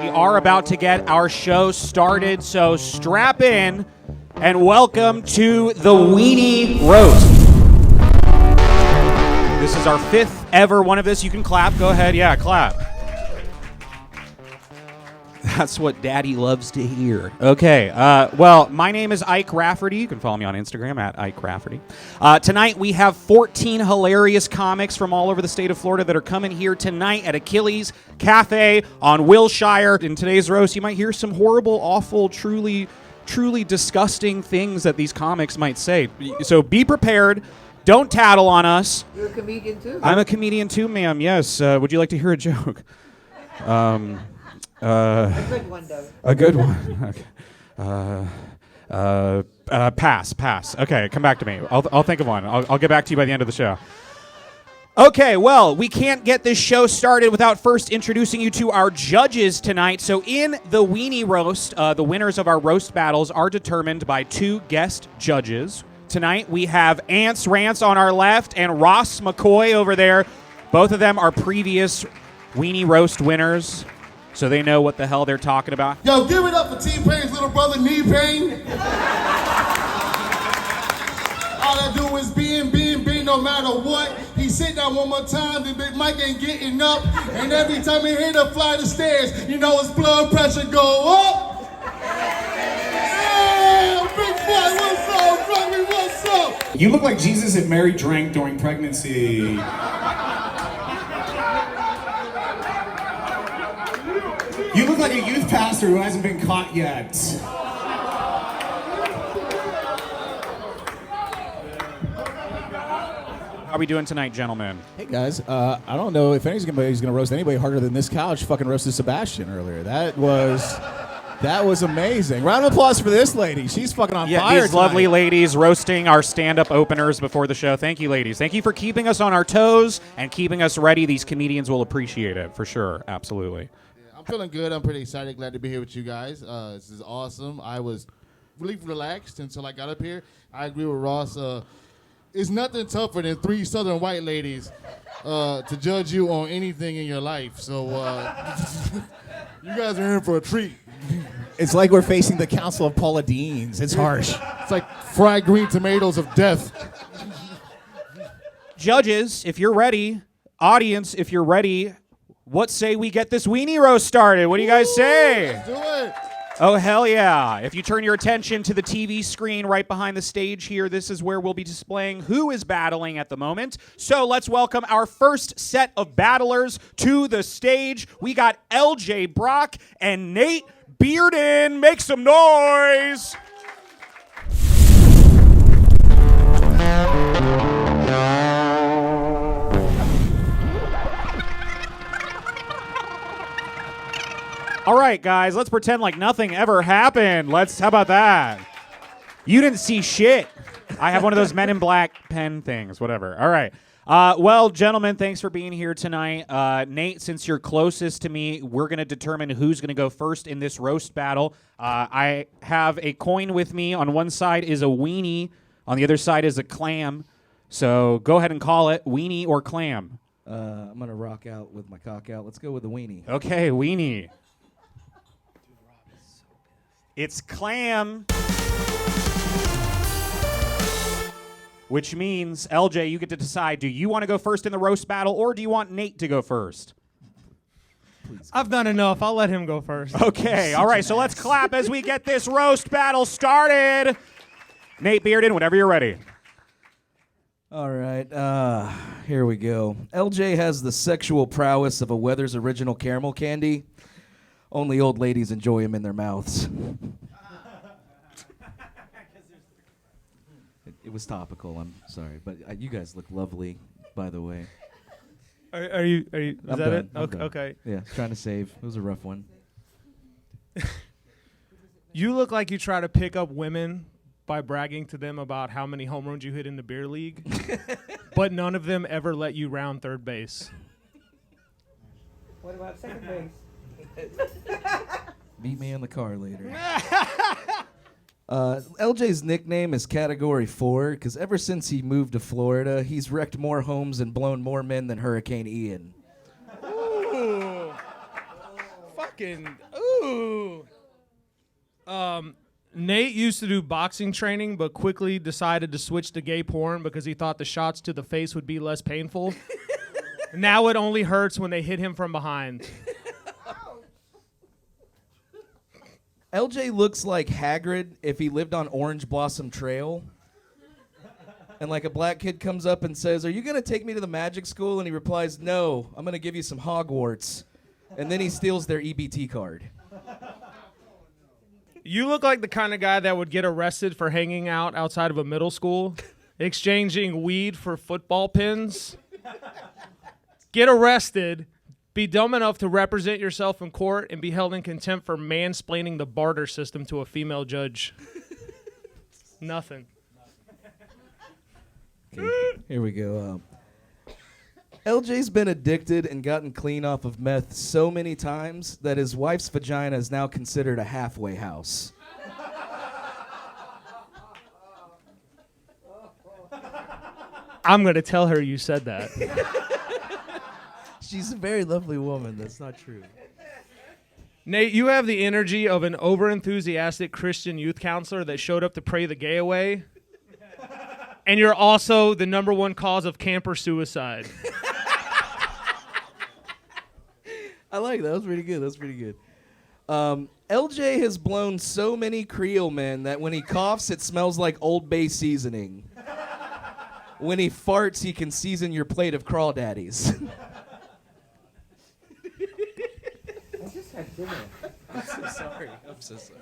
We are about to get our show started, so strap in and welcome to the Weenie Roast. This is our 5th ever one of this. You can clap. Go ahead. Yeah, clap. That's what Daddy loves to hear. Okay, well, my name is Ike Rafferty. You can follow me on Instagram at Ike Rafferty. Tonight we have 14 hilarious comics from all over the state of Florida that are coming here tonight at Achilles Cafe on Wilshire. In today's roast, you might hear some horrible, awful, truly disgusting things that these comics might say. So be prepared. Don't tattle on us. You're a comedian too? I'm a comedian too, ma'am, yes. Would you like to hear a joke? A good one, though. A good one. Okay. Pass. Okay, come back to me. I'll think of one. I'll get back to you by the end of the show. Okay, well, we can't get this show started without first introducing you to our judges tonight. So in the Weenie Roast, the winners of our roast battles are determined by 2 guest judges. Tonight we have Rants on our left and Ross McCoy over there. Both of them are previous Weenie Roast winners, so they know what the hell they're talking about. Yo, give it up for T-Pain's little brother, Knee Pain. All I do is being, no matter what. He sit down one more time, the big Mike ain't getting up. And every time he hit a flight of stairs, you know his blood pressure go up. Yeah, big boy, what's up, Robbie, what's up? You look like Jesus and Mary drank during pregnancy. You look like a youth pastor who hasn't been caught yet. How are we doing tonight, gentlemen? Hey guys, I don't know if anybody's gonna roast anybody harder than this couch fucking roasted Sebastian earlier. That was amazing. Round of applause for this lady. She's fucking on fire. These lovely ladies roasting our stand-up openers before the show. Thank you, ladies. Thank you for keeping us on our toes and keeping us ready. These comedians will appreciate it for sure. Absolutely. I'm feeling good. I'm pretty excited. Glad to be here with you guys. This is awesome. I was really relaxed until I got up here. I agree with Ross. It's nothing tougher than 3 southern white ladies to judge you on anything in your life. So you guys are in for a treat. It's like we're facing the Council of Paula Deans. It's harsh. It's like fried green tomatoes of death. Judges, if you're ready, audience, if you're ready, what say we get this Weenie Roast started? What do you guys say? Let's do it. Oh, hell yeah. If you turn your attention to the TV screen right behind the stage here, this is where we'll be displaying who is battling at the moment. So let's welcome our first set of battlers to the stage. We got LJ Brock and Nate Bearden. Make some noise. All right, guys, let's pretend like nothing ever happened. How about that? You didn't see shit. I have one of those Men in Black pen things, whatever. All right. Well, gentlemen, thanks for being here tonight. Nate, since you're closest to me, we're going to determine who's going to go first in this roast battle. I have a coin with me. On one side is a weenie. On the other side is a clam. So go ahead and call it weenie or clam. I'm going to rock out with my cock out. Let's go with the weenie. Okay, weenie. It's clam. Which means, LJ, you get to decide, do you want to go first in the roast battle, or do you want Nate to go first? I've done enough. I'll let him go first. Okay, all right, so let's clap as we get this roast battle started. Nate Bearden, whenever you're ready. All right, here we go. LJ has the sexual prowess of a Weathers original caramel candy. Only old ladies enjoy them in their mouths. It was topical. I'm sorry, but you guys look lovely, by the way. Are you? Is I'm that done. it? I'm Okay. done. Okay. Yeah, trying to save. It was a rough one. You look like you try to pick up women by bragging to them about how many home runs you hit in the beer league, but none of them ever let you round third base. What about second base? Meet me in the car later. LJ's nickname is Category 4 because ever since he moved to Florida, he's wrecked more homes and blown more men than Hurricane Ian. Ooh. Fucking. Ooh. Nate used to do boxing training, but quickly decided to switch to gay porn because he thought the shots to the face would be less painful. Now it only hurts when they hit him from behind. LJ looks like Hagrid if he lived on Orange Blossom Trail. And like a black kid comes up and says, "Are you going to take me to the magic school?" And he replies, "No, I'm going to give you some Hogwarts." And then he steals their EBT card. You look like the kind of guy that would get arrested for hanging out outside of a middle school, exchanging weed for football pins. Get arrested, be dumb enough to represent yourself in court, and be held in contempt for mansplaining the barter system to a female judge. Nothing. Okay, here we go. LJ's been addicted and gotten clean off of meth so many times that his wife's vagina is now considered a halfway house. I'm going to tell her you said that. She's a very lovely woman. That's not true. Nate, you have the energy of an overenthusiastic Christian youth counselor that showed up to pray the gay away. And you're also the number one cause of camper suicide. I like that. That was pretty good. That's pretty good. LJ has blown so many Creole men that when he coughs, it smells like Old Bay seasoning. When he farts, he can season your plate of crawdaddies. I just had dinner. I'm so sorry. I'm so sorry.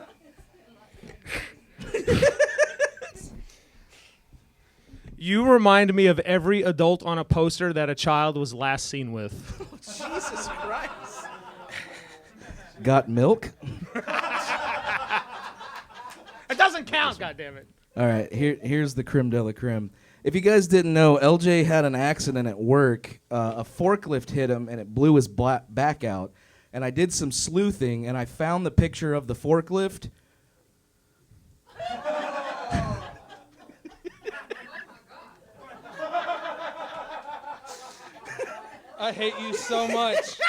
You remind me of every adult on a poster that a child was last seen with. Jesus Christ. Got milk? It doesn't count, goddammit. All right, here's the creme de la creme. If you guys didn't know, LJ had an accident at work. A forklift hit him, and it blew his back out. And I did some sleuthing, and I found the picture of the forklift. I hate you so much.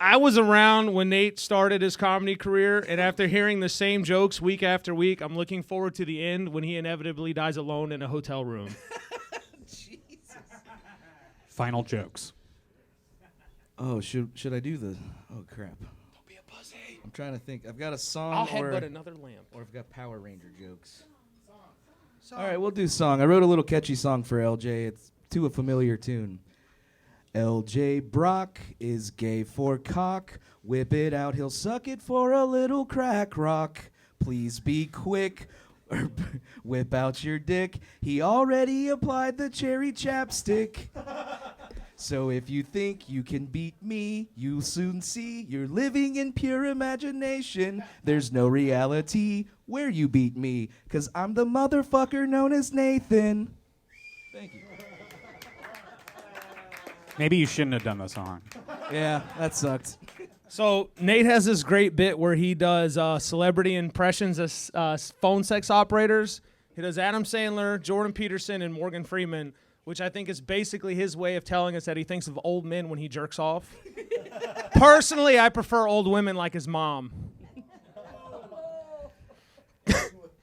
I was around when Nate started his comedy career, and after hearing the same jokes week after week, I'm looking forward to the end when he inevitably dies alone in a hotel room. Jesus. Final jokes. Oh, should I do the... Oh, crap. Don't be a pussy. I'm trying to think. I've got a song I'll headbutt another lamp. or I've got Power Ranger jokes. All right, we'll do song. I wrote a little catchy song for LJ. It's to a familiar tune. LJ Brock is gay for cock. Whip it out, he'll suck it for a little crack rock. Please be quick, or whip out your dick. He already applied the cherry chapstick. So if you think you can beat me, you'll soon see you're living in pure imagination. There's no reality where you beat me, 'cause I'm the motherfucker known as Nathan. Thank you. Maybe you shouldn't have done the song. Yeah, that sucked. So Nate has this great bit where he does celebrity impressions as phone sex operators. He does Adam Sandler, Jordan Peterson, and Morgan Freeman, which I think is basically his way of telling us that he thinks of old men when he jerks off. Personally, I prefer old women like his mom.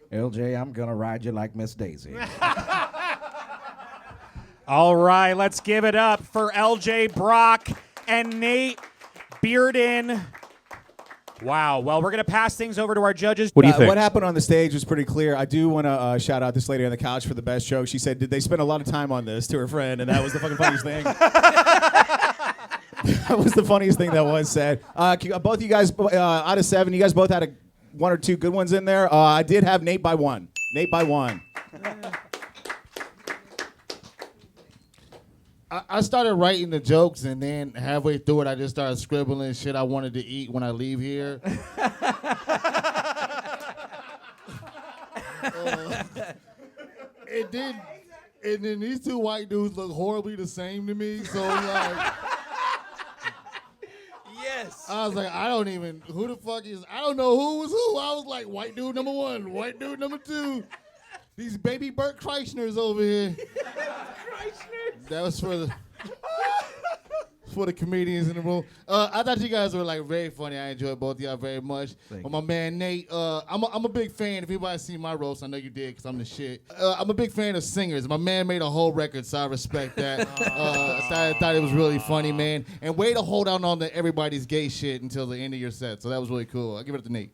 LJ, I'm gonna ride you like Miss Daisy. All right, let's give it up for LJ Brock and Nate Bearden. Wow. Well, we're going to pass things over to our judges. What do you think? What happened on the stage was pretty clear. I do want to shout out this lady on the couch for the best joke. She said, "Did they spend a lot of time on this?" to her friend, and that was the fucking funniest thing. That was the funniest thing that was said. Both of you guys, out of 7, you guys both had one or two good ones in there. I did have Nate by 1. Nate by 1. I started writing the jokes, and then halfway through it, I just started scribbling shit I wanted to eat when I leave here. And then these two white dudes look horribly the same to me. So like, Yes. I was like, I don't know who was who. I was like, white dude number 1, white dude number 2. These baby Bert Kreischer's over here. That was for for the comedians in the room. I thought you guys were like very funny. I enjoyed both of y'all very much. But my man Nate, I'm a big fan. If anybody seen my roast, I know you did because I'm the shit. I'm a big fan of singers. My man made a whole record, so I respect that. I thought it was really funny, man. And way to hold out on everybody's gay shit until the end of your set. So that was really cool. I'll give it up to Nate.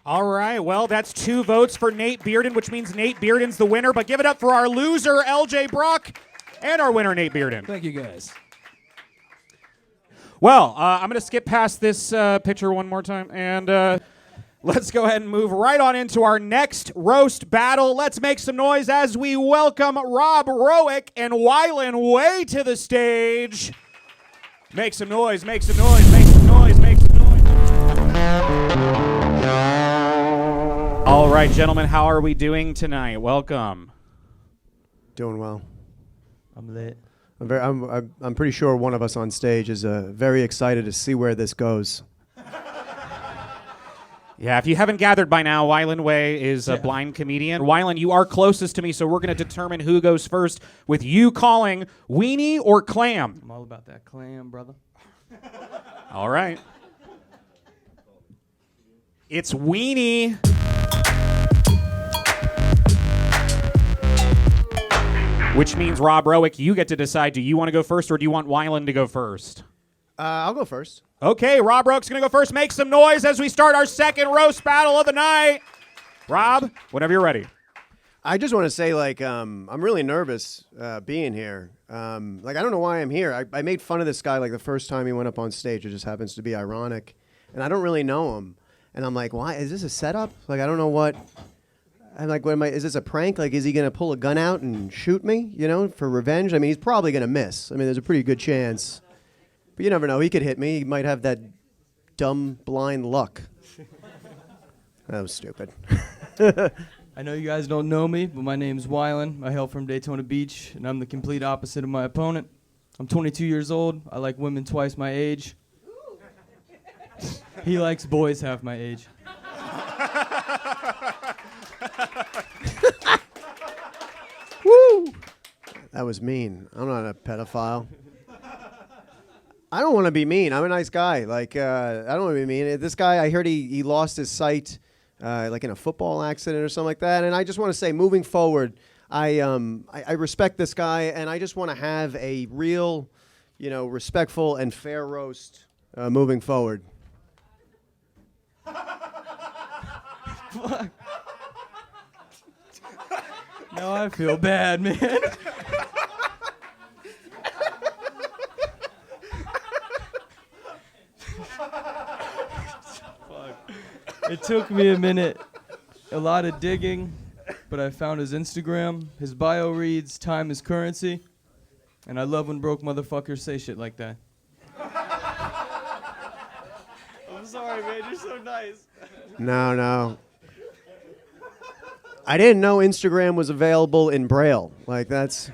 All right, well, that's 2 votes for Nate Bearden, which means Nate Bearden's the winner. But give it up for our loser, LJ Brock, and our winner, Nate Bearden. Thank you, guys. Well, I'm going to skip past this picture one more time, and let's go ahead and move right on into our next roast battle. Let's make some noise as we welcome Rob Roeck and Wylan Way to the stage. Make some noise, make some noise, make some noise, make some noise. All right, gentlemen, how are we doing tonight? Welcome. Doing well. I'm lit. I'm pretty sure one of us on stage is very excited to see where this goes. Yeah, if you haven't gathered by now, Wylan Way is a blind comedian. Wylan, you are closest to me, so we're going to determine who goes first with you calling Weenie or Clam. I'm all about that clam, brother. All right. It's Weenie. Which means, Rob Roeck, you get to decide, do you want to go first or do you want Wylan to go first? I'll go first. Okay, Rob Roeck's going to go first. Make some noise as we start our second roast battle of the night. Rob, whenever you're ready. I just want to say, I'm really nervous being here. I don't know why I'm here. I made fun of this guy, the first time he went up on stage. It just happens to be ironic. And I don't really know him. And I'm like, why? Is this a setup? I don't know what... I'm like, is this a prank? Is he going to pull a gun out and shoot me, for revenge? He's probably going to miss. there's a pretty good chance. But you never know. He could hit me. He might have that dumb, blind luck. That was stupid. I know you guys don't know me, but my name's Wylan. I hail from Daytona Beach, and I'm the complete opposite of my opponent. I'm 22 years old. I like women twice my age. He likes boys half my age. Woo! That was mean. I'm not a pedophile. I don't want to be mean. I'm a nice guy. I don't want to be mean. This guy, I heard he lost his sight, in a football accident or something like that. And I just want to say, moving forward, I respect this guy, and I just want to have a real, respectful and fair roast moving forward. Now I feel bad, man. It took me a minute, a lot of digging, but I found his Instagram. His bio reads, "Time is currency," and I love when broke motherfuckers say shit like that. I'm sorry, man. You're so nice. No. I didn't know Instagram was available in Braille. That's...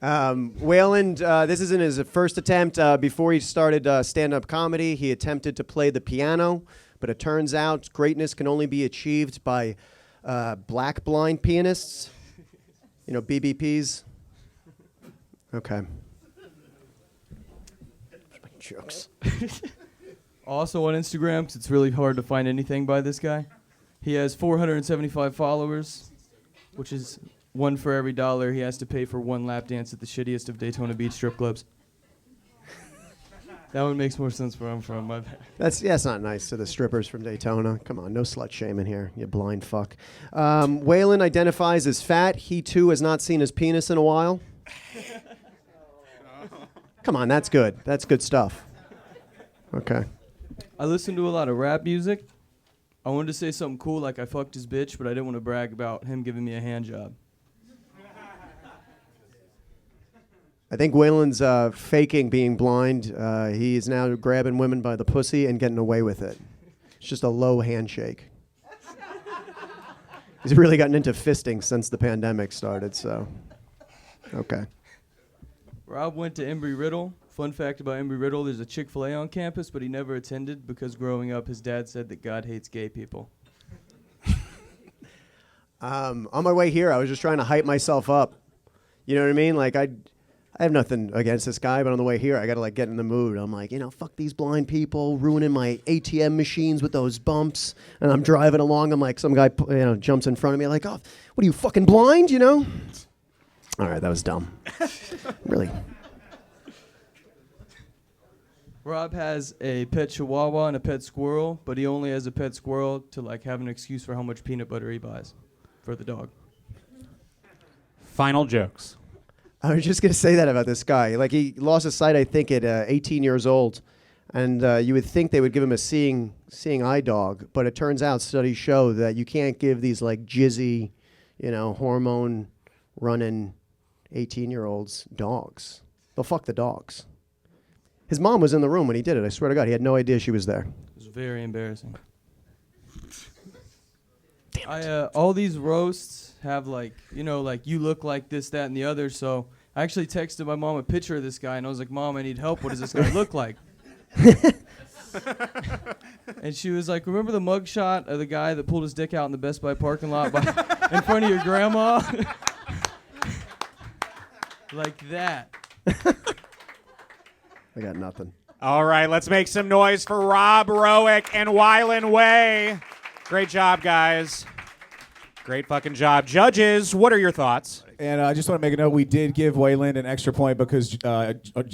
Wayland, this isn't his first attempt. Before he started stand-up comedy, he attempted to play the piano, but it turns out greatness can only be achieved by black blind pianists. BBPs. Okay. Jokes. Also on Instagram, because it's really hard to find anything by this guy. He has 475 followers, which is one for every $1 he has to pay for one lap dance at the shittiest of Daytona Beach strip clubs. That one makes more sense where I'm from. My bad. That's not nice to the strippers from Daytona. Come on, no slut shaming here, you blind fuck. Waylon identifies as fat. He too has not seen his penis in a while. Come on, that's good. That's good stuff. Okay. I listen to a lot of rap music. I wanted to say something cool like I fucked his bitch, but I didn't want to brag about him giving me a hand job. I think Waylon's faking being blind. He is now grabbing women by the pussy and getting away with it. It's just a low handshake. He's really gotten into fisting since the pandemic started, so... Okay. Rob went to Embry-Riddle. Fun fact about Embry-Riddle, there's a Chick-fil-A on campus, but he never attended because growing up his dad said that God hates gay people. On my way here, I was just trying to hype myself up. You know what I mean? Like I have nothing against this guy, but on the way here, I got to like get in the mood. I'm like, fuck these blind people ruining my ATM machines with those bumps. And I'm driving along. I'm like, some guy, jumps in front of me. Like, oh, what are you fucking blind? All right, that was dumb. Really. Rob has a pet chihuahua and a pet squirrel, but he only has a pet squirrel to like have an excuse for how much peanut butter he buys for the dog. Final jokes. I was just going to say that about this guy. Like, he lost his sight, I think, at 18 years old. And you would think they would give him a seeing eye dog. But it turns out studies show that you can't give these, like, jizzy, hormone-running 18-year-olds dogs. They'll fuck the dogs. His mom was in the room when he did it. I swear to God, he had no idea she was there. It was very embarrassing. All these roasts have like you look like this, that, and the other. So I actually texted my mom a picture of this guy, and I was like, Mom, I need help. What does this guy look like? And she was like, remember the mugshot of the guy that pulled his dick out in the Best Buy parking lot in front of your grandma? Like that. I got nothing. All right, let's make some noise for Rob, Roeck, and Wylan Way. Great job, guys. Great fucking job. Judges, what are your thoughts? And I just want to make a note, we did give Wayland an extra point because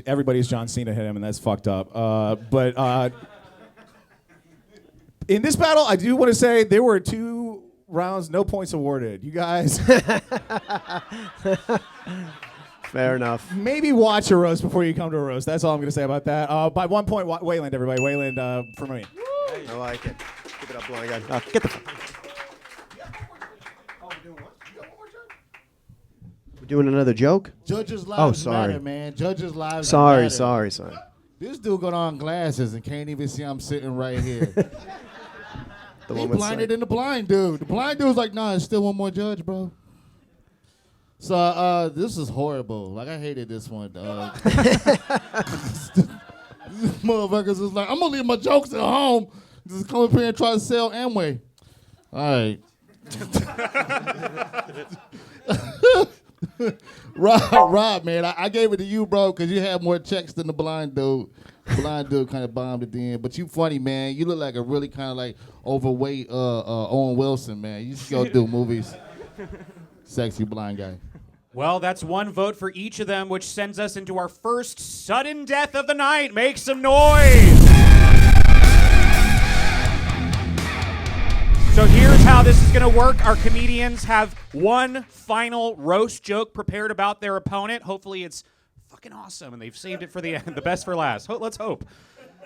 everybody's John Cena hit him, and that's fucked up. But in this battle, I do want to say there were 2 rounds, no points awarded. You guys... Fair enough. Maybe watch a roast before you come to a roast. That's all I'm going to say about that. By 1 point, Wayland, everybody. Wayland for me. I like it. Keep it up, blind guy. Get the fuck. We're doing another joke? Judges' lives matter, man. Judges' lives Sorry. matter. This dude got on glasses and can't even see I'm sitting right here. He blinded than the blind dude. The blind dude's like, nah, it's still one more judge, bro. So this is horrible. Like, I hated this one. Motherfuckers was like, I'm gonna leave my jokes at home. Just come up here and try to sell Amway. All right. Rob, man, I gave it to you, bro, because you had more checks than the blind dude. Blind dude kind of bombed at the end. But you funny, man. You look like a really kind of like overweight Owen Wilson, man. You just go do movies. Sexy blind guy. Well, that's 1 vote for each of them, which sends us into our first sudden death of the night. Make some noise! So here's how this is going to work. Our comedians have 1 final roast joke prepared about their opponent. Hopefully it's fucking awesome, and they've saved it for the end, the best for last. Let's hope.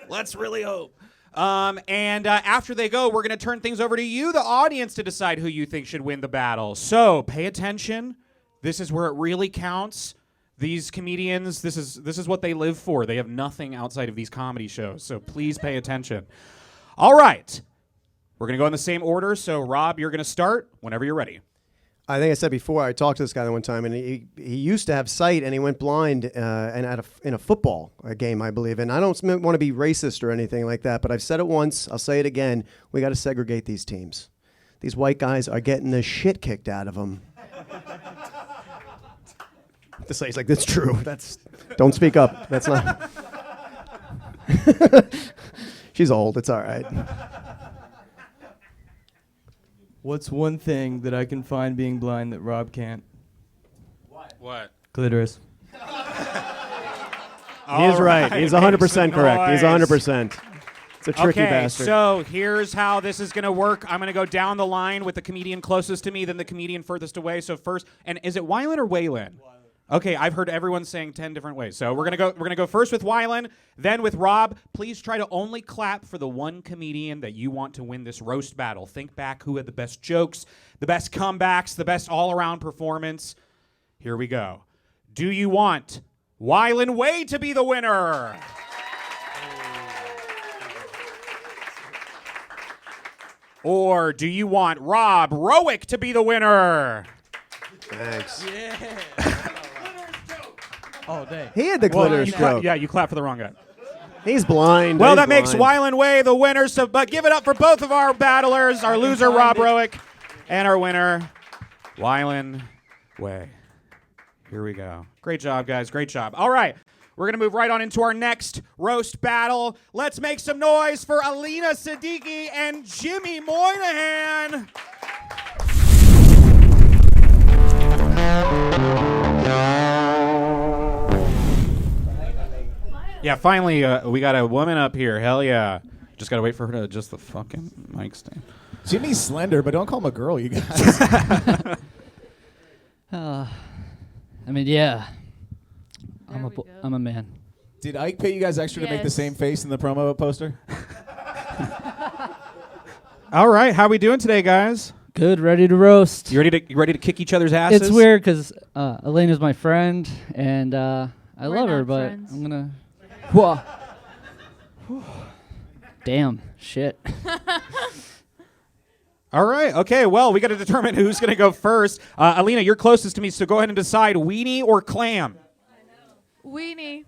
Let's really hope. And after they go, we're going to turn things over to you, the audience, to decide who you think should win the battle. So pay attention. This is where it really counts. These comedians, this is what they live for. They have nothing outside of these comedy shows, so please pay attention. All right. We're going to go in the same order. So, Rob, you're going to start whenever you're ready. I think I said before, I talked to this guy one time, and he used to have sight, and he went blind in a football game, I believe. And I don't want to be racist or anything like that, but I've said it once. I'll say it again. We got to segregate these teams. These white guys are getting the shit kicked out of them. This lady's like, that's true. Don't speak up. That's not. She's old. It's all right. What's one thing that I can find being blind that Rob can't? What? Clitoris. He is right. He's 100% correct. He's 100%. It's a tricky bastard. So here's how this is going to work. I'm going to go down the line with the comedian closest to me, then the comedian furthest away. So first, and is it Wylan or Waylan? Okay, I've heard everyone saying 10 different ways. So we're gonna go first with Wylan, then with Rob. Please try to only clap for the one comedian that you want to win this roast battle. Think back who had the best jokes, the best comebacks, the best all-around performance. Here we go. Do you want Wylan Way to be the winner? Or do you want Rob Roeck to be the winner? Thanks. Yeah. Oh, dang. He had the clitoris joke. Yeah, you clap for the wrong guy. He's blind. Well, He's that makes blind. Wylan Way the winner. So, but give it up for both of our battlers, our loser Rob Roeck, and our winner Wylan Way. Here we go. Great job, guys. Great job. All right. We're going to move right on into our next roast battle. Let's make some noise for Alina, Siddiqui, and Jimmy Moynihan. Yeah, finally, we got a woman up here. Hell yeah. Just got to wait for her to adjust the fucking mic stand. Jimmy's slender, but don't call him a girl, you guys. I mean, yeah. I'm a man. Did Ike pay you guys extra to make the same face in the promo poster? All right, how we doing today, guys? Good, ready to roast. You ready to kick each other's asses? It's weird because Elena's my friend, and I love her, but friends. I'm gonna. Whoa. Damn. Shit. All right, okay, well, we got to determine who's going to go first. Alina, you're closest to me, so go ahead and decide weenie or clam. Weenie.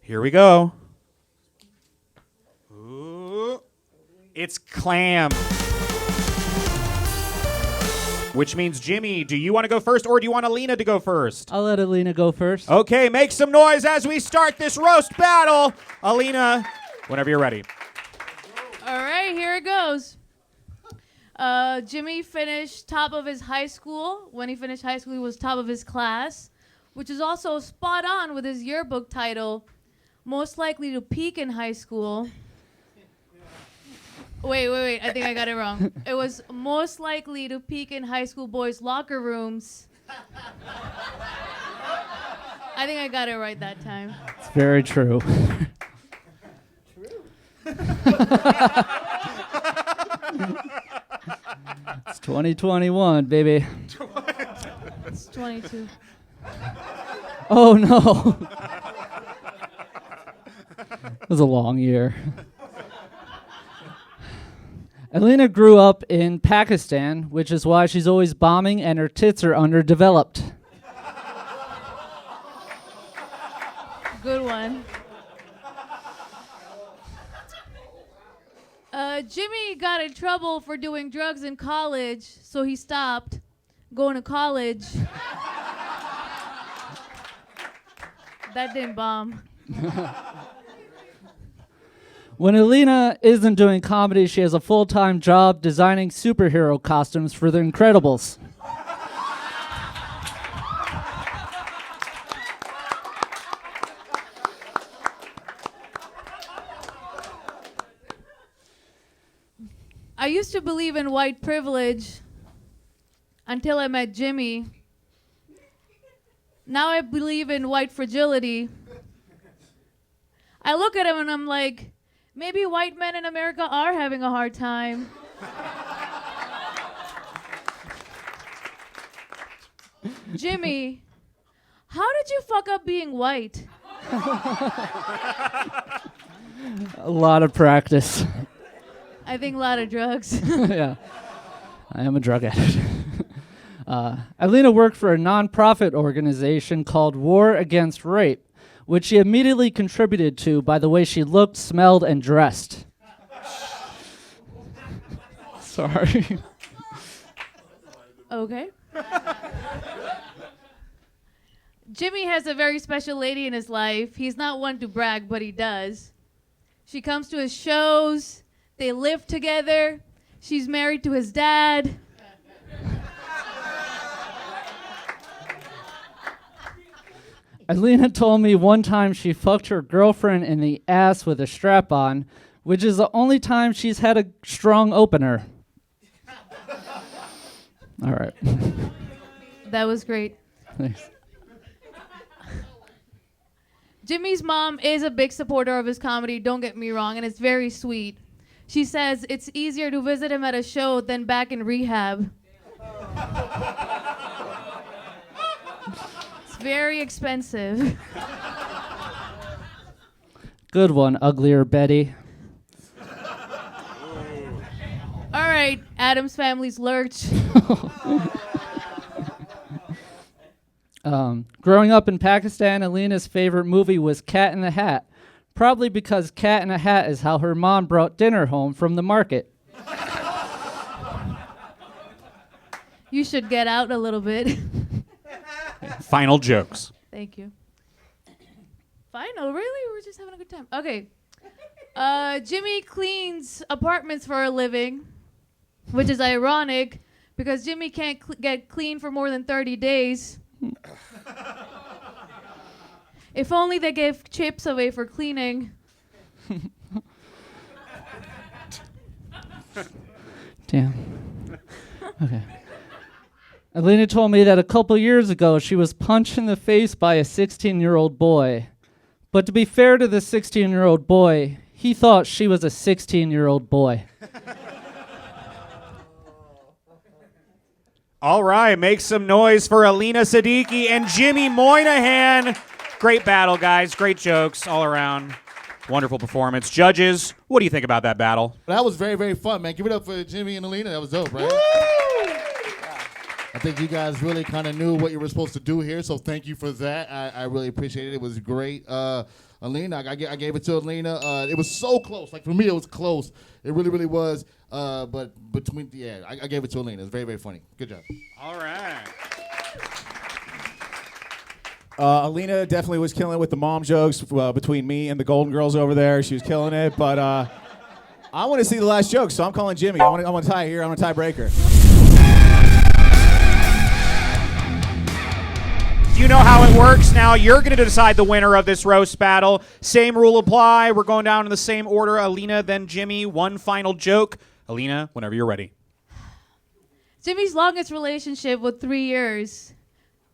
Here we go. Ooh, it's clam. Which means, Jimmy, do you want to go first or do you want Alina to go first? I'll let Alina go first. Okay, make some noise as we start this roast battle. Alina, whenever you're ready. All right, here it goes. Jimmy finished top of his high school. When he finished high school, he was top of his class, which is also spot on with his yearbook title, most likely to peak in high school. Wait, I think I got it wrong. It was most likely to peak in high school boys' locker rooms. I think I got it right that time. It's very true. It's 2021, baby. It's 22. Oh, no. It was a long year. Alina grew up in Pakistan, which is why she's always bombing and her tits are underdeveloped. Good one. Jimmy got in trouble for doing drugs in college, so he stopped going to college. That didn't bomb. When Alina isn't doing comedy, she has a full-time job designing superhero costumes for The Incredibles. I used to believe in white privilege until I met Jimmy. Now I believe in white fragility. I look at him and I'm like, maybe white men in America are having a hard time. Jimmy, how did you fuck up being white? A lot of practice. I think a lot of drugs. Yeah, I am a drug addict. Alina worked for a non-profit organization called War Against Rape, which she immediately contributed to by the way she looked, smelled, and dressed. Sorry. Okay. Jimmy has a very special lady in his life. He's not one to brag, but he does. She comes to his shows. They live together. She's married to his dad. Alina told me one time she fucked her girlfriend in the ass with a strap on, which is the only time she's had a strong opener. All right. That was great. Thanks. Jimmy's mom is a big supporter of his comedy, don't get me wrong, and it's very sweet. She says it's easier to visit him at a show than back in rehab. It's very expensive. Good one, uglier Betty. All right, Adam's Family's Lurch. Growing up in Pakistan, Alina's favorite movie was Cat in the Hat, probably because Cat in a Hat is how her mom brought dinner home from the market. You should get out a little bit. Final jokes. Thank you. Final? Really? We're just having a good time. Okay. Jimmy cleans apartments for a living, which is ironic because Jimmy can't get clean for more than 30 days. If only they gave chips away for cleaning. Damn. Okay. Alina told me that a couple years ago she was punched in the face by a 16-year-old boy. But to be fair to the 16-year-old boy, he thought she was a 16-year-old boy. All right, make some noise for Alina Siddiqui and Jimmy Moynihan. Great battle, guys. Great jokes all around. Wonderful performance. Judges, what do you think about that battle? That was very, very fun, man. Give it up for Jimmy and Alina. That was dope, right? I think you guys really kind of knew what you were supposed to do here, so thank you for that. I really appreciate it. It was great. Alina, I gave it to Alina. It was so close. Like, for me, it was close. It really, really was. But between, I gave it to Alina. It was very, very funny. Good job. All right. Alina definitely was killing it with the mom jokes between me and the Golden Girls over there. She was killing it, but I want to see the last joke, so I'm calling Jimmy. I want to tie here. I'm a tiebreaker. You know how it works now. You're going to decide the winner of this roast battle. Same rule apply. We're going down in the same order. Alina, then Jimmy. One final joke. Alina, whenever you're ready. Jimmy's longest relationship was 3 years.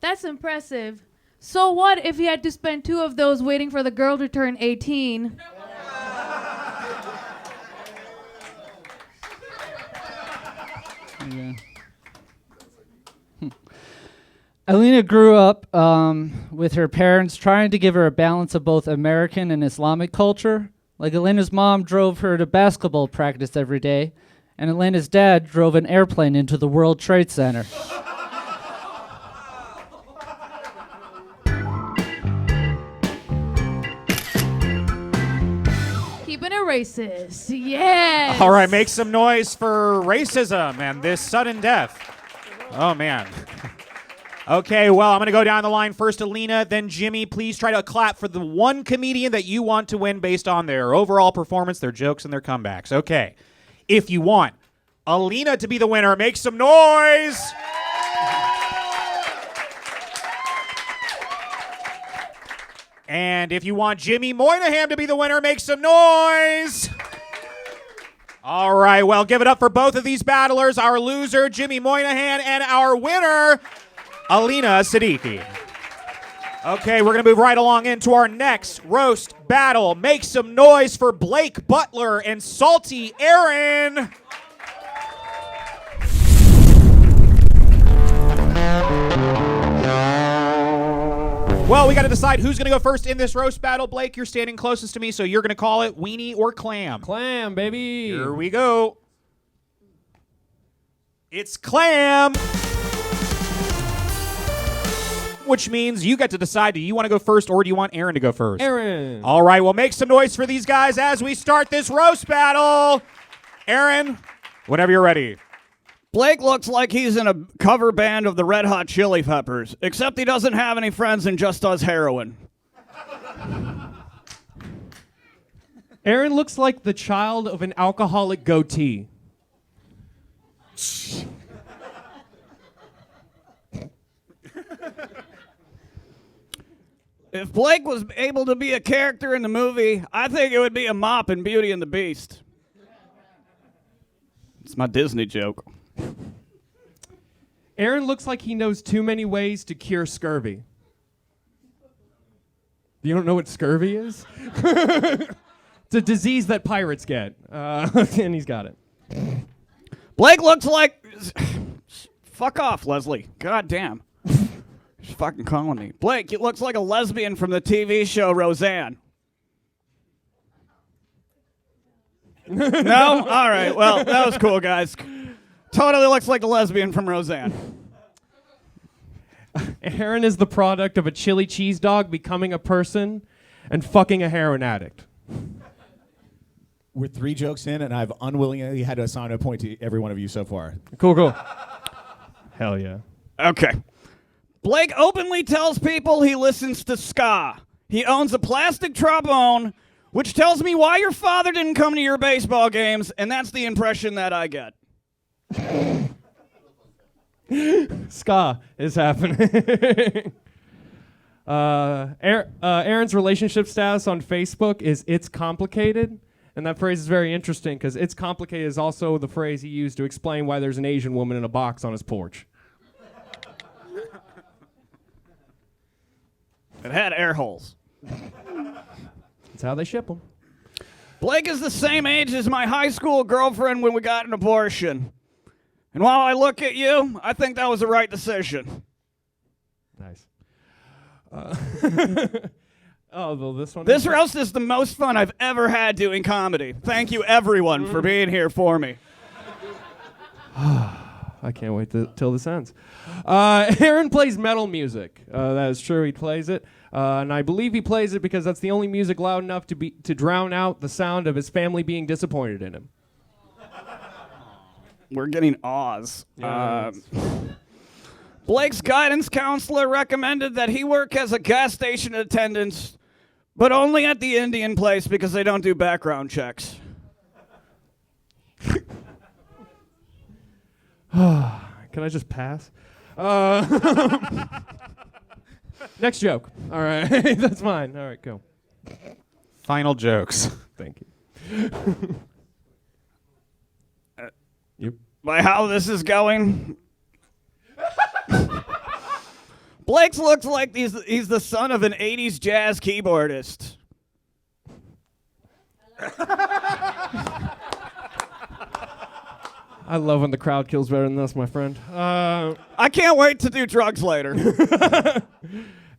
That's impressive. So what if he had to spend 2 of those waiting for the girl to turn 18? Yeah. Alina grew up with her parents trying to give her a balance of both American and Islamic culture. Like, Alina's mom drove her to basketball practice every day, and Alina's dad drove an airplane into the World Trade Center. Keeping it racist. Yes. All right, make some noise for racism and this sudden death. Oh, man. Okay, well, I'm going to go down the line. First, Alina, then Jimmy. Please try to clap for the one comedian that you want to win based on their overall performance, their jokes, and their comebacks. Okay. If you want Alina to be the winner, make some noise. And if you want Jimmy Moynihan to be the winner, make some noise. All right, well, give it up for both of these battlers, our loser, Jimmy Moynihan, and our winner, Alina Siddiqui. Okay, we're going to move right along into our next roast battle. Make some noise for Blake Butler and Salty Aaron. Well, we got to decide who's going to go first in this roast battle. Blake, you're standing closest to me, so you're going to call it Weenie or Clam. Clam, baby. Here we go. It's Clam. Which means you get to decide, do you want to go first or do you want Aaron to go first? Aaron. All right, well, make some noise for these guys as we start this roast battle. Aaron, whenever you're ready. Blake looks like he's in a cover band of the Red Hot Chili Peppers, except he doesn't have any friends and just does heroin. Aaron looks like the child of an alcoholic goatee. If Blake was able to be a character in the movie, I think it would be a mop in Beauty and the Beast. It's my Disney joke. Aaron looks like he knows too many ways to cure scurvy. You don't know what scurvy is? It's a disease that pirates get, and he's got it. Blake looks like... Fuck off, Leslie. God damn. She's fucking calling me. Blake, it looks like a lesbian from the TV show Roseanne. No? All right. Well, that was cool, guys. Totally looks like a lesbian from Roseanne. Aaron is the product of a chili cheese dog becoming a person and fucking a heroin addict. We're 3 jokes in, and I've unwillingly had to assign a point to every one of you so far. Cool, cool. Hell yeah. Okay. Blake openly tells people he listens to ska. He owns a plastic trombone, which tells me why your father didn't come to your baseball games, and that's the impression that I get. Ska is happening. Aaron's relationship status on Facebook is "it's complicated," and that phrase is very interesting because "it's complicated" is also the phrase he used to explain why there's an Asian woman in a box on his porch. It had air holes. That's how they ship them. Blake is the same age as my high school girlfriend when we got an abortion. And while I look at you, I think that was the right decision. Nice. Well, this one. This roast is the most fun I've ever had doing comedy. Thank you, everyone, for being here for me. I can't wait till this ends. Aaron plays metal music. That is true. He plays it, and I believe he plays it because that's the only music loud enough to drown out the sound of his family being disappointed in him. We're getting awes. Yeah, Blake's guidance counselor recommended that he work as a gas station attendant, but only at the Indian place because they don't do background checks. Can I just pass? Next joke. All right. That's mine. All right, go. Final jokes. Thank you. Yep. By how this is going, Blake's looks like he's the son of an 80s jazz keyboardist. I love when the crowd kills better than this, my friend. I can't wait to do drugs later.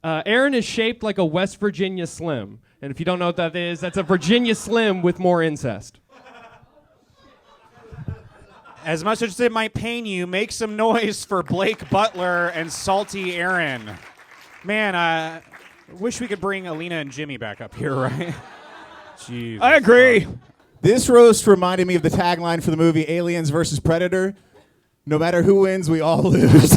Aaron is shaped like a West Virginia Slim. And if you don't know what that is, that's a Virginia Slim with more incest. As much as it might pain you, make some noise for Blake Butler and Salty Aaron. Man, I wish we could bring Alina and Jimmy back up here, right? Jesus. I agree. This roast reminded me of the tagline for the movie Aliens vs. Predator. No matter who wins, we all lose.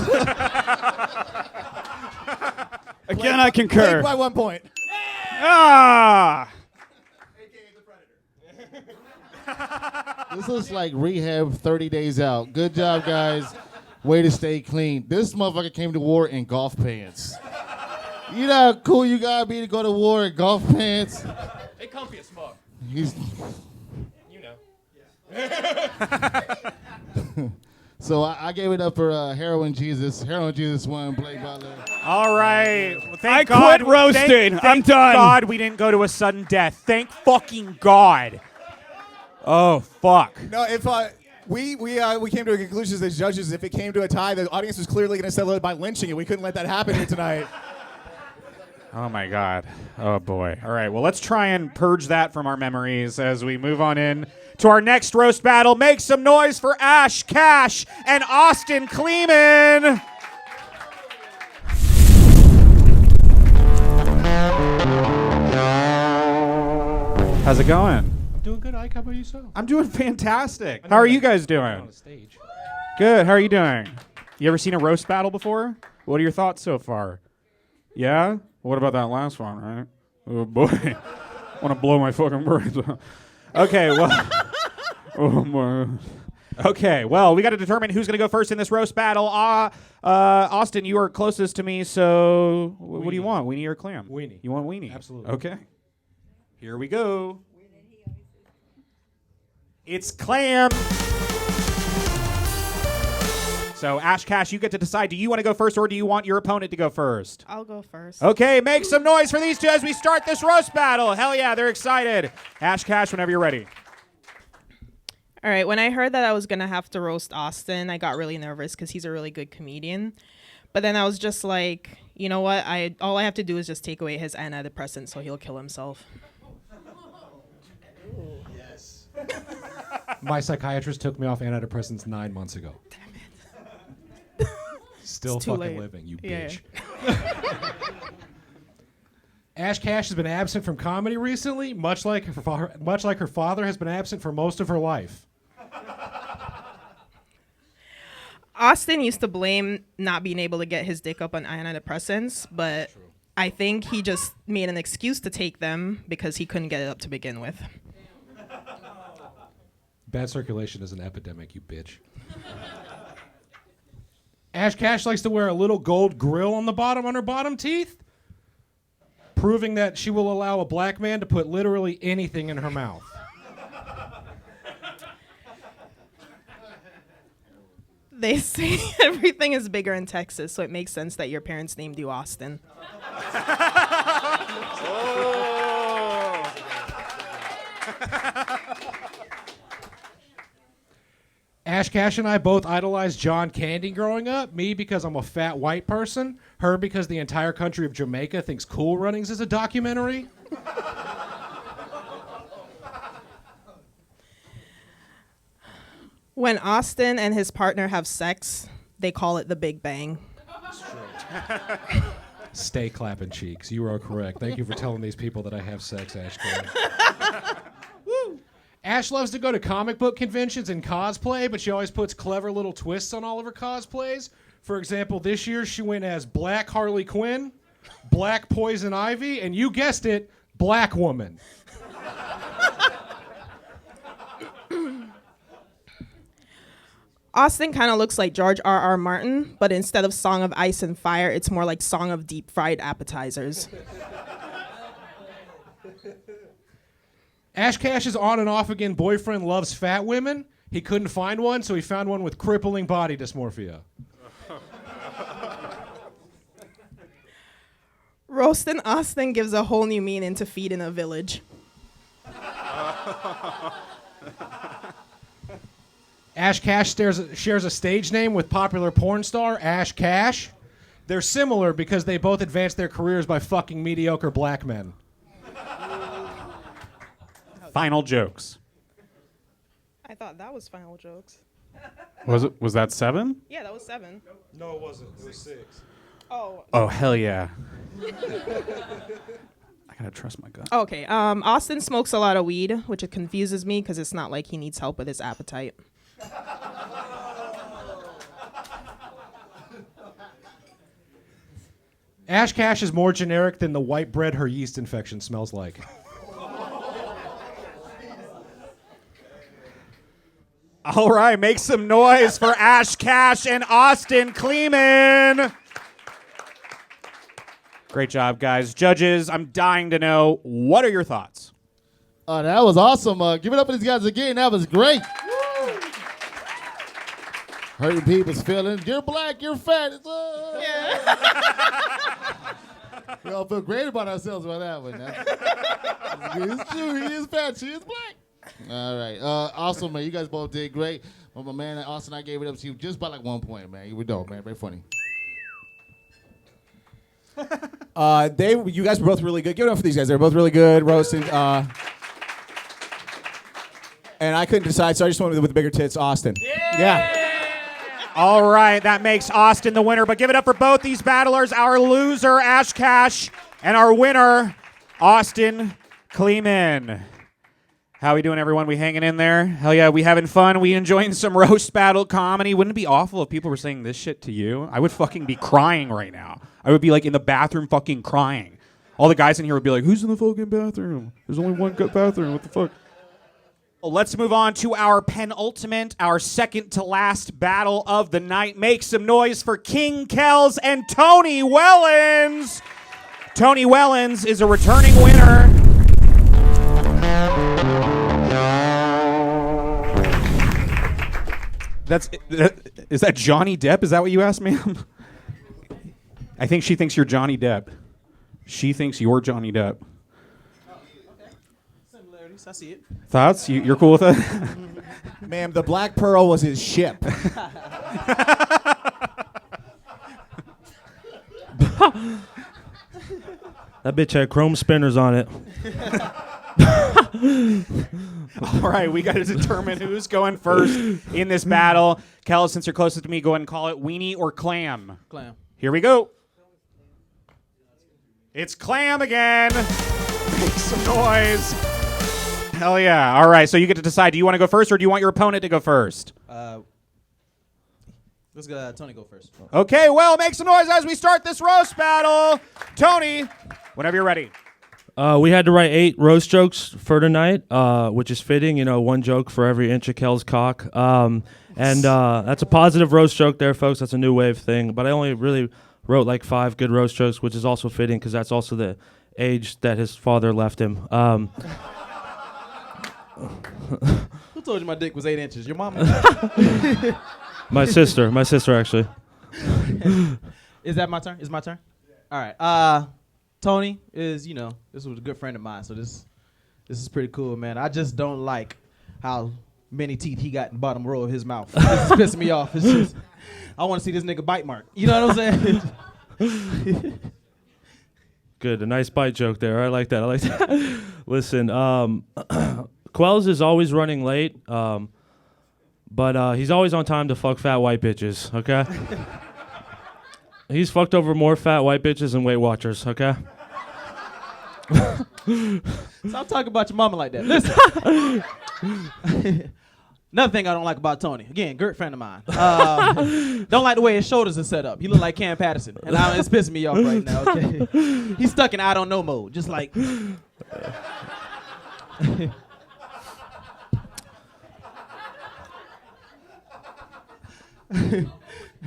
Again, I concur. Blake by 1 point. Ah! This looks like rehab 30 days out. Good job, guys. Way to stay clean. This motherfucker came to war in golf pants. You know how cool you gotta be to go to war in golf pants? They comfy as fuck. He's... You know. So I gave it up for Heroin Jesus. Heroin Jesus won, Blake Butler. All right. Well, thank I God. quit roasting. Thank I'm done. God we didn't go to a sudden death. Thank fucking God. Oh, fuck. No, if we came to a conclusion as judges, if it came to a tie, the audience was clearly going to settle it by lynching it. We couldn't let that happen here tonight. Oh, my God. Oh, boy. All right. Well, let's try and purge that from our memories as we move on in to our next roast battle. Make some noise for Ash Cash and Austin Kleeman. How's it going? Doing good, Ike. How about yourself? I'm doing fantastic. How are you guys doing? On the stage. Good. How are you doing? You ever seen a roast battle before? What are your thoughts so far? Yeah? What about that last one, right? Oh, boy. I want to blow my fucking brains out. Okay, well. Oh, my. Okay, well, we got to determine who's going to go first in this roast battle. Austin, you are closest to me, so what do you want? Weenie or clam? Weenie. You want weenie? Absolutely. Okay. Here we go. It's clam. So, Ash Cash, you get to decide. Do you want to go first or do you want your opponent to go first? I'll go first. Okay, make some noise for these two as we start this roast battle. Hell yeah, they're excited. Ash Cash, whenever you're ready. All right, when I heard that I was going to have to roast Austin, I got really nervous because he's a really good comedian. But then I was just like, you know what? All I have to do is just take away his antidepressant so he'll kill himself. Yes. My psychiatrist took me off antidepressants 9 months ago. Damn it. Still It's too fucking late. living, you Yeah. bitch. Ash Cash has been absent from comedy recently, much like her father has been absent for most of her life. Austin used to blame not being able to get his dick up on antidepressants, but I think he just made an excuse to take them because he couldn't get it up to begin with. Bad circulation is an epidemic, you bitch. Ash Cash likes to wear a little gold grill on her bottom teeth, proving that she will allow a black man to put literally anything in her mouth. They say everything is bigger in Texas, so it makes sense that your parents named you Austin. Ash Cash and I both idolized John Candy growing up. Me because I'm a fat white person. Her because the entire country of Jamaica thinks Cool Runnings is a documentary. When Austin and his partner have sex, they call it the Big Bang. Stay clapping cheeks. You are correct. Thank you for telling these people that I have sex, Ash Cash. Woo! Ash loves to go to comic book conventions and cosplay, but she always puts clever little twists on all of her cosplays. For example, this year she went as Black Harley Quinn, Black Poison Ivy, and you guessed it, Black Woman. Austin kind of looks like George R.R. Martin, but instead of Song of Ice and Fire, it's more like Song of Deep Fried Appetizers. Ash Cash's on and off again boyfriend loves fat women. He couldn't find one, so he found one with crippling body dysmorphia. Roasting Austin gives a whole new meaning to feed in a village. Ash Cash shares a stage name with popular porn star Ash Cash. They're similar because they both advanced their careers by fucking mediocre black men. Final jokes. I thought that was final jokes. Was that 7? Yeah, that was 7. No, it wasn't. It was 6. Oh, hell yeah. I gotta trust my gut. Okay, Austin smokes a lot of weed, which it confuses me because it's not like he needs help with his appetite. Ash Cash is more generic than the white bread her yeast infection smells like. All right, make some noise for Ash Cash and Austin Cleeman. Great job, guys. Judges, I'm dying to know, what are your thoughts? That was awesome. Give it up for these guys again. That was great. Hurting people's feelings. You're black, you're fat. We all feel great about ourselves about that one. It's true. He is fat. She is black. All right. Awesome, man. You guys both did great. Well, my man, Austin, I gave it up to you just by like 1 point, man. You were dope, man. Very funny. You guys were both really good. Give it up for these guys. They were both really good, roasting. And I couldn't decide, so I just went with the bigger tits, Austin. Yeah. All right, that makes Austin the winner. But give it up for both these battlers, our loser, Ash Cash, and our winner, Austin Cleeman. How we doing, everyone? We hanging in there? Hell yeah, we having fun? We enjoying some roast battle comedy? Wouldn't it be awful if people were saying this shit to you? I would fucking be crying right now. I would be like in the bathroom fucking crying. All the guys in here would be like, who's in the fucking bathroom? There's only one good bathroom. What the fuck? Well, let's move on to our penultimate, our second to last battle of the night. Make some noise for King Kells and Tony Wellins. Tony Wellins is a returning winner. Is that Johnny Depp? Is that what you asked, ma'am? I think she thinks you're Johnny Depp. She thinks you're Johnny Depp. Similarities, I see it. Thoughts? You're cool with it? Ma'am, the Black Pearl was his ship. That bitch had chrome spinners on it. All right, we got to determine who's going first in this battle. Kells, since you're closest to me, go ahead and call it weenie or clam. Clam. Here we go. It's clam again. Make some noise. Hell yeah. All right, so you get to decide. Do you want to go first or do you want your opponent to go first? Let's go. Tony go first. Okay, well, make some noise as we start this roast battle. Tony, whenever you're ready. We had to write 8 roast jokes for tonight, which is fitting. You know, 1 joke for every inch of Kells cock. And that's a positive roast joke there, folks. That's a new wave thing. But I only really wrote like 5 good roast jokes, which is also fitting because that's also the age that his father left him. Who told you my dick was 8 inches? Your mom? My sister actually. Is that my turn? Is my turn? All right. Tony is, this was a good friend of mine, so this is pretty cool, man. I just don't like how many teeth he got in the bottom row of his mouth. This is pissing me off. It's just, I want to see this nigga bite mark. You know what I'm saying? Good, a nice bite joke there. I like that. Listen, Quelz is always running late, but he's always on time to fuck fat white bitches, okay? He's fucked over more fat white bitches than Weight Watchers, okay? Stop talking about your mama like that. Listen. Another thing I don't like about Tony, again, good friend of mine. Don't like the way his shoulders are set up. He look like Cam Patterson, and it's pissing me off right now. Okay, he's stuck in I don't know mode, just like.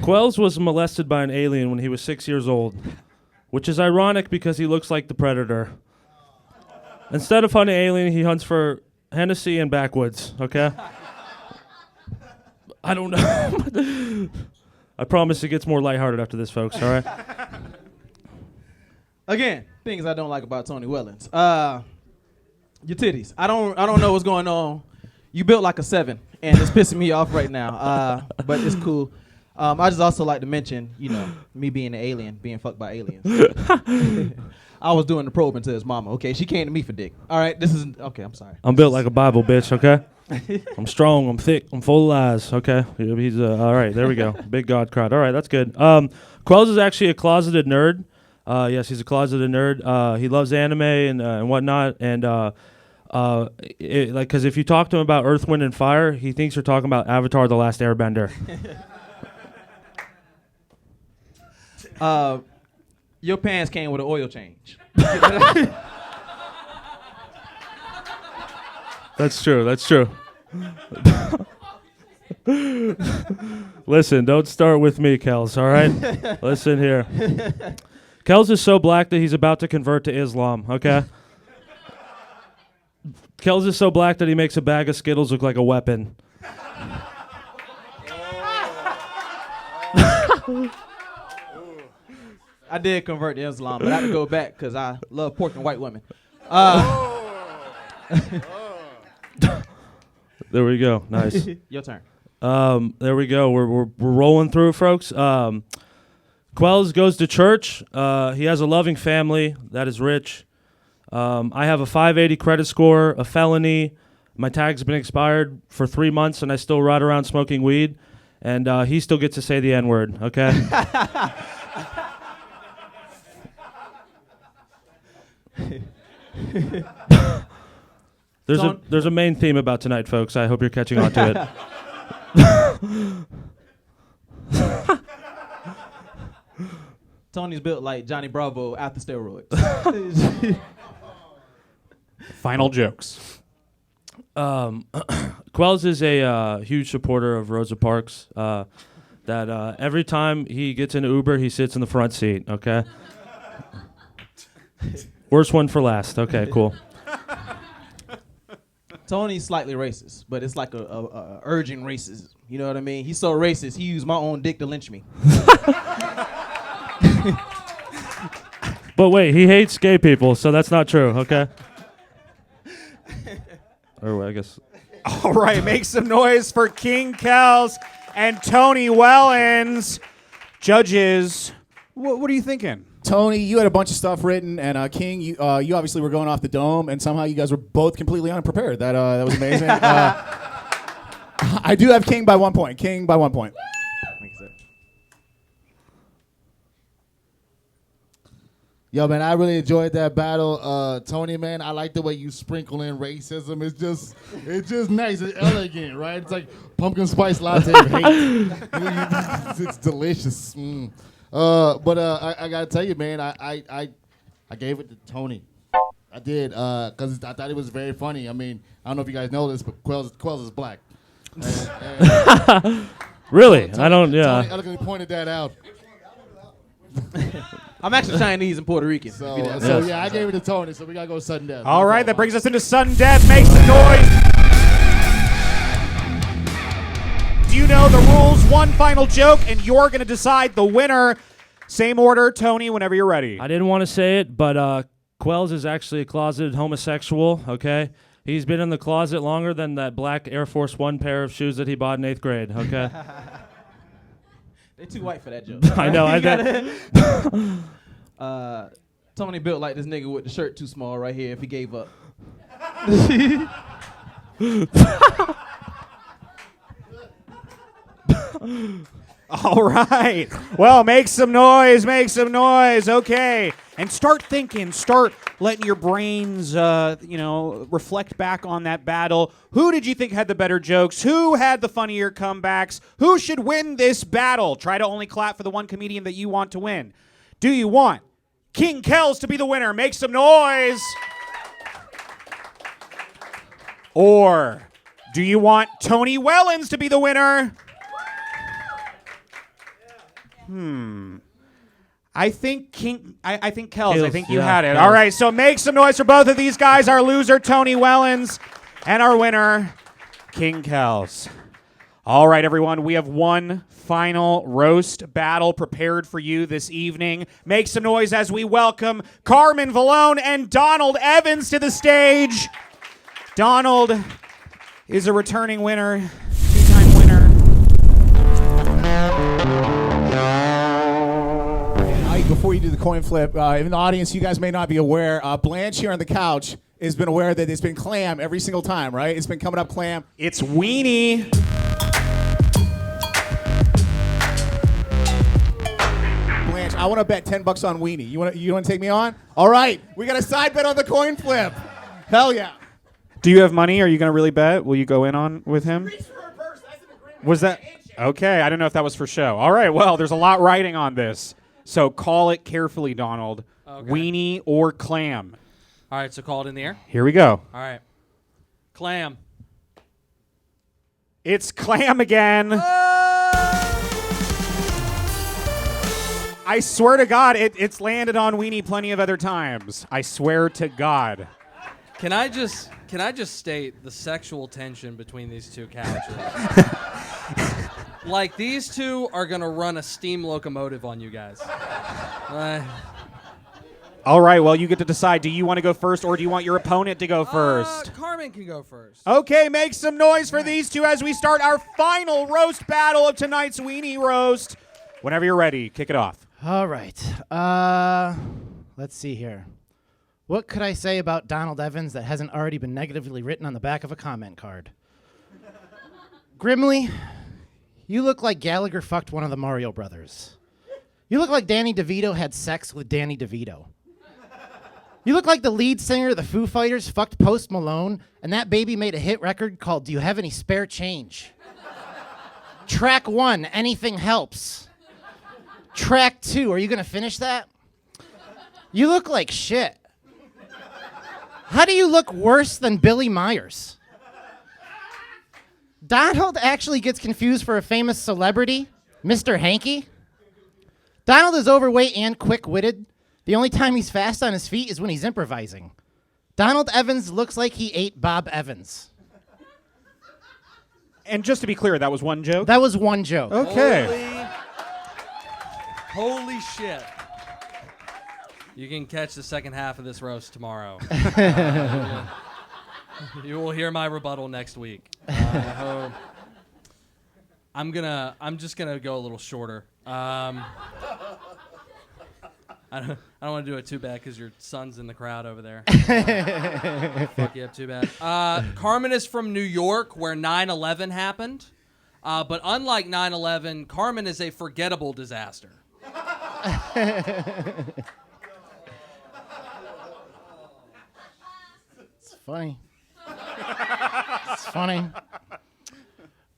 Quelz was molested by an alien when he was 6 years old, which is ironic because he looks like the Predator. Instead of hunting alien, he hunts for Hennessy and backwoods, okay? I don't know. I promise it gets more lighthearted after this, folks, all right? Again, things I don't like about Tony Wellins. Your titties. I don't know what's going on. You built like a 7, and it's pissing me off right now, but it's cool. I just also like to mention, me being an alien, being fucked by aliens. I was doing the probing to his mama. Okay, she came to me for dick. All right, okay. I'm sorry. I'm built like a Bible, bitch. Okay, I'm strong. I'm thick. I'm full of lies. Okay, he's all right. There we go. Big God crowd. All right, that's good. Quelz is actually a closeted nerd. Yes, he's a closeted nerd. He loves anime and whatnot. And because if you talk to him about Earth, Wind, and Fire, he thinks you're talking about Avatar: The Last Airbender. Your pants came with an oil change. That's true. That's true. Listen, don't start with me, Kells, all right? Listen here. Kells is so black that he's about to convert to Islam, okay? Kells is so black that he makes a bag of Skittles look like a weapon. I did convert to Islam, but I had to go back because I love pork and white women. There we go. Nice. Your turn. There we go. We're rolling through, folks. Quelz goes to church. He has a loving family that is rich. I have a 580 credit score, a felony. My tag's been expired for 3 months, and I still ride around smoking weed. And he still gets to say the N-word, okay? There's a main theme about tonight, folks. I hope you're catching on to it. Tony's built like Johnny Bravo after steroids. Final jokes. Quelz is a huge supporter of Rosa Parks. That every time he gets in an Uber, he sits in the front seat, okay? Worst one for last. Okay, cool. Tony's slightly racist, but it's like a urging racism. You know what I mean? He's so racist, he used my own dick to lynch me. But wait, he hates gay people, so that's not true, okay? Or I guess. All right, make some noise for King Kells and Tony Wellins. Judges, what are you thinking? Tony, you had a bunch of stuff written, and King, you obviously were going off the dome, and somehow you guys were both completely unprepared. That was amazing. I do have King by 1 point. King by 1 point. Yo, man, I really enjoyed that battle. Tony, man, I like the way you sprinkle in racism. It's just nice. It's elegant, right? It's like pumpkin spice latte of hate. It's delicious. But I got to tell you, man, I gave it to Tony. I did, because I thought it was very funny. I mean, I don't know if you guys know this, but Quelz is black. Really? Tony, I don't, yeah. Tony elegantly pointed that out. I'm actually Chinese and Puerto Rican. So yeah, I gave it to Tony, so we got to go sudden death. All right, that brings us into sudden death. Make some noise. Do you know the rules? One final joke, and you're going to decide the winner. Same order, Tony, whenever you're ready. I didn't want to say it, but Quelz is actually a closeted homosexual, okay? He's been in the closet longer than that black Air Force One pair of shoes that he bought in 8th grade, okay? They're too white for that joke. I know. Tony built like this nigga with the shirt too small right here if he gave up. All right. Well, make some noise. Okay. And start thinking. Start letting your brains, reflect back on that battle. Who did you think had the better jokes? Who had the funnier comebacks? Who should win this battle? Try to only clap for the one comedian that you want to win. Do you want King Kells to be the winner? Make some noise. Or do you want Tony Wellins to be the winner? I think Kells. I think you had it. Kells. All right, so make some noise for both of these guys. Our loser, Tony Wellins, and our winner, King Kells. All right, everyone, we have one final roast battle prepared for you this evening. Make some noise as we welcome Carmen, Vallone, and Donald Evans to the stage. Donald is a returning winner, two-time winner. Before you do the coin flip, in the audience, you guys may not be aware, Blanche here on the couch has been aware that it's been clam every single time, right? It's been coming up clam. It's Weenie. Blanche, I want to bet $10 on Weenie. You want to take me on? All right, we got a side bet on the coin flip. Hell yeah. Do you have money? Are you going to really bet? Will you go in on with him? Was that okay? I don't know if that was for show. All right, well, there's a lot riding on this. So call it carefully, Donald. Okay. Weenie or clam? All right, so call it in the air. Here we go. All right. Clam. It's clam again. I swear to God, it's landed on Weenie plenty of other times. I swear to God. Can I just state the sexual tension between these two couches? Like, these two are going to run a steam locomotive on you guys. All right, well, you get to decide. Do you want to go first or do you want your opponent to go first? Carmen can go first. Okay, make some noise for these two as we start our final roast battle of tonight's Weenie Roast. Whenever you're ready, kick it off. All right. Let's see here. What could I say about Donald Evans that hasn't already been negatively written on the back of a comment card? Grimly, you look like Gallagher fucked one of the Mario brothers. You look like Danny DeVito had sex with Danny DeVito. You look like the lead singer of the Foo Fighters fucked Post Malone, and that baby made a hit record called Do You Have Any Spare Change? Track 1, Anything Helps. Track 2, are you going to finish that? You look like shit. How do you look worse than Billy Myers? Donald actually gets confused for a famous celebrity, Mr. Hanky. Donald is overweight and quick-witted. The only time he's fast on his feet is when he's improvising. Donald Evans looks like he ate Bob Evans. And just to be clear, that was one joke? That was one joke. Okay. Holy shit. You can catch the second half of this roast tomorrow. You will hear my rebuttal next week. I'm just gonna go a little shorter. I don't want to do it too bad because your son's in the crowd over there. Fuck you up too bad. Carmen is from New York, where 9/11 happened. But unlike 9/11, Carmen is a forgettable disaster. funny. It's funny.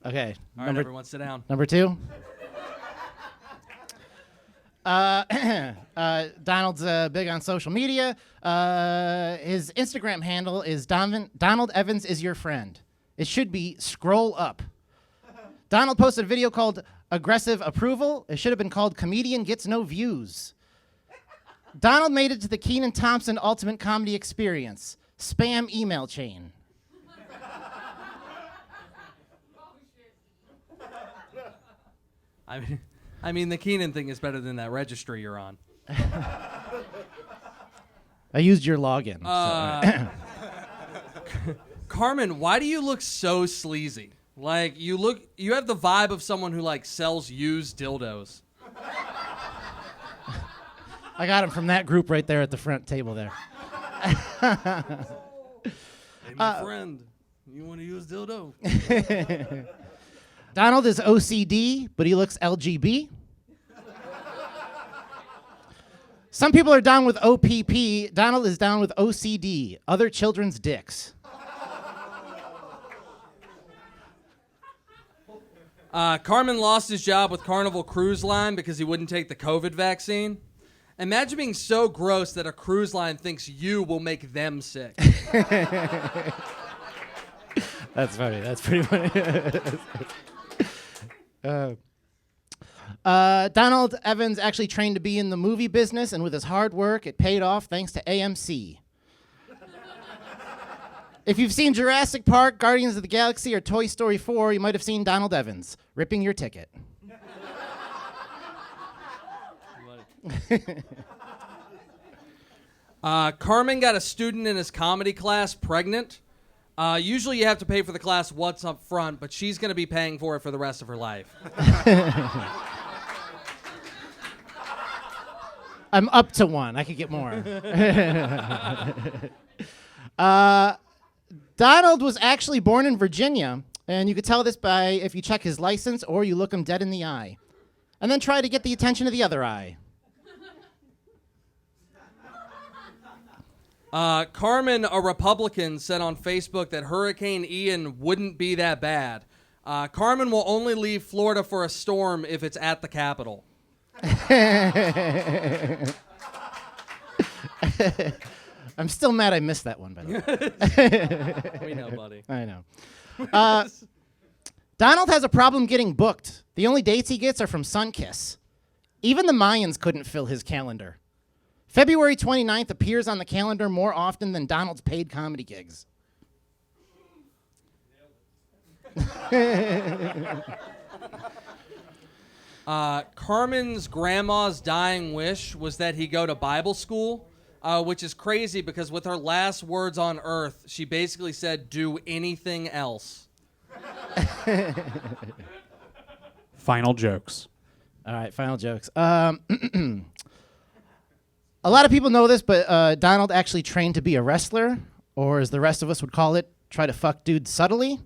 Okay. All right, everyone, sit down. Number 2. Donald's big on social media. His Instagram handle is Donald Evans is your friend. It should be scroll up. Donald posted a video called Aggressive Approval. It should have been called Comedian Gets No Views. Donald made it to the Kenan Thompson Ultimate Comedy Experience. Spam email chain. I mean, the Kenan thing is better than that registry you're on. I used your login. Carmen, why do you look so sleazy? Like, you have the vibe of someone who, like, sells used dildos. I got him from that group right there at the front table there. Hey, my friend, you want to use dildo? Donald is OCD, but he looks LGB. Some people are down with OPP. Donald is down with OCD, other children's dicks. Carmen lost his job with Carnival Cruise Line because he wouldn't take the COVID vaccine. Imagine being so gross that a cruise line thinks you will make them sick. That's funny. That's pretty funny. Donald Evans actually trained to be in the movie business, and with his hard work, it paid off thanks to AMC. If you've seen Jurassic Park, Guardians of the Galaxy, or Toy Story 4, you might have seen Donald Evans ripping your ticket. Carmen got a student in his comedy class pregnant. Usually you have to pay for the class once up front, but she's going to be paying for it for the rest of her life. I'm up to 1. I could get more. Donald was actually born in Virginia, and you could tell this by if you check his license or you look him dead in the eye, and then try to get the attention of the other eye. Carmen, a Republican, said on Facebook that Hurricane Ian wouldn't be that bad. Carmen will only leave Florida for a storm if it's at the Capitol. I'm still mad I missed that one, by the way. We know, buddy. I know. Donald has a problem getting booked. The only dates he gets are from Sunkiss. Even the Mayans couldn't fill his calendar. February 29th appears on the calendar more often than Donald's paid comedy gigs. Carmen's grandma's dying wish was that he go to Bible school, which is crazy because with her last words on earth, she basically said, do anything else. Final jokes. All right, final jokes. A lot of people know this, but Donald actually trained to be a wrestler, or as the rest of us would call it, try to fuck dudes subtly.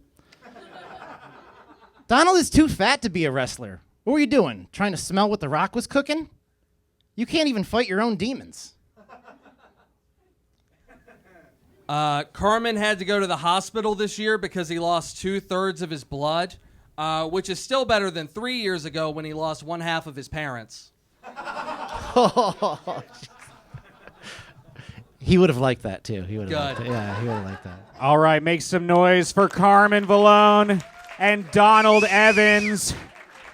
Donald is too fat to be a wrestler. What were you doing? Trying to smell what The Rock was cooking? You can't even fight your own demons. Carmen had to go to the hospital this year because he lost 2/3 of his blood, which is still better than 3 years ago when he lost 1/2 of his parents. He would have liked that, too. He would have Good. liked it. Yeah, he would have liked that. All right, make some noise for Carmen Vallone and Donald Evans.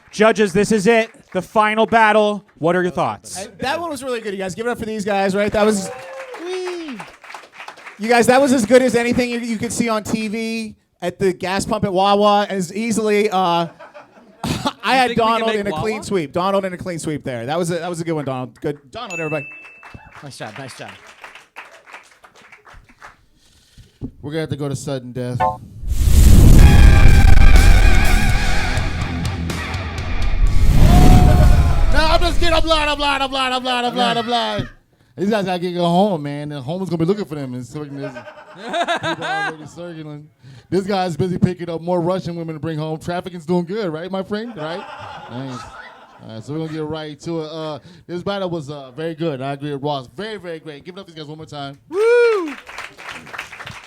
Judges, this is it. The final battle. What are your thoughts? That one was really good, you guys. Give it up for these guys, right? That was... You guys, that was as good as anything you could see on TV at the gas pump at Wawa. As easily, I had Donald in a clean sweep. Donald in a clean sweep there. That was a good one, Donald. Good, Donald, everybody. Nice job, nice job. We're gonna have to go to sudden death. No, I'm just kidding. I'm blind. These guys gotta go home, man. The home is gonna be looking for them and circling this. People already circling. This guy's busy picking up more Russian women to bring home. Trafficking's doing good, right, my friend? Right? Nice. All right, so we're gonna get right to it. This battle was very good. I agree with Ross. Very, very great. Give it up to these guys one more time. Woo!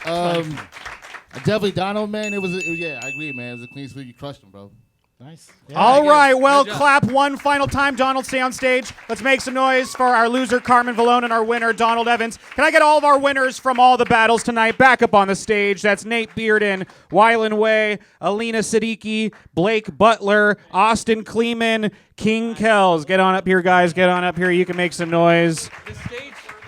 Definitely Donald, man. Yeah, I agree, man. It was a clean sweep. You crushed him, bro. Nice. All right, well, clap one final time. Donald, stay on stage. Let's make some noise for our loser, Carmen Vallone, and our winner, Donald Evans. Can I get all of our winners from all the battles tonight back up on the stage? That's Nate Bearden, Wylan Way, Alina Siddiqui, Blake Butler, Austin Kleeman, King Kells. Get on up here, guys. Get on up here. You can make some noise.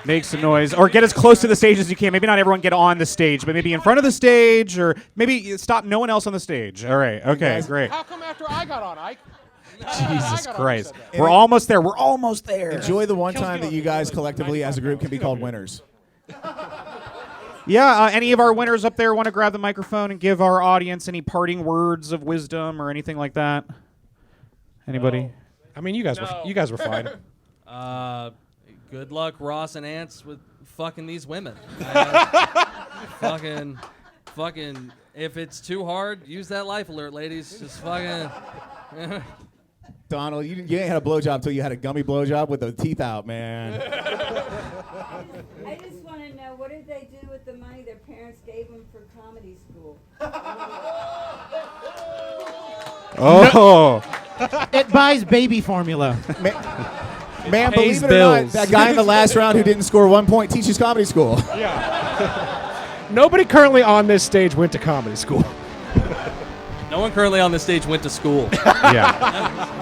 Make some noise. Or get as close to the stage as you can. Maybe not everyone get on the stage, but maybe in front of the stage, or maybe stop no one else on the stage. All right. Okay, great. How come after I got on, Ike? Jesus Christ. We're almost there. We're almost there. Enjoy the one time that you guys collectively as a group can be called winners. Yeah, any of our winners up there want to grab the microphone and give our audience any parting words of wisdom or anything like that? Anybody? I mean, you guys were fine. Good luck, Ross and Ants, with fucking these women. fucking, if it's too hard, use that life alert, ladies. Just fucking. Donald, you ain't had a blowjob until you had a gummy blowjob with the teeth out, man. I just want to know, what did they do with the money their parents gave them for comedy school? Oh. It buys baby formula. Man, believe it or not, that guy in the last round who didn't score 1 point teaches comedy school. Yeah. Nobody currently on this stage went to comedy school. No one currently on this stage went to school. Yeah.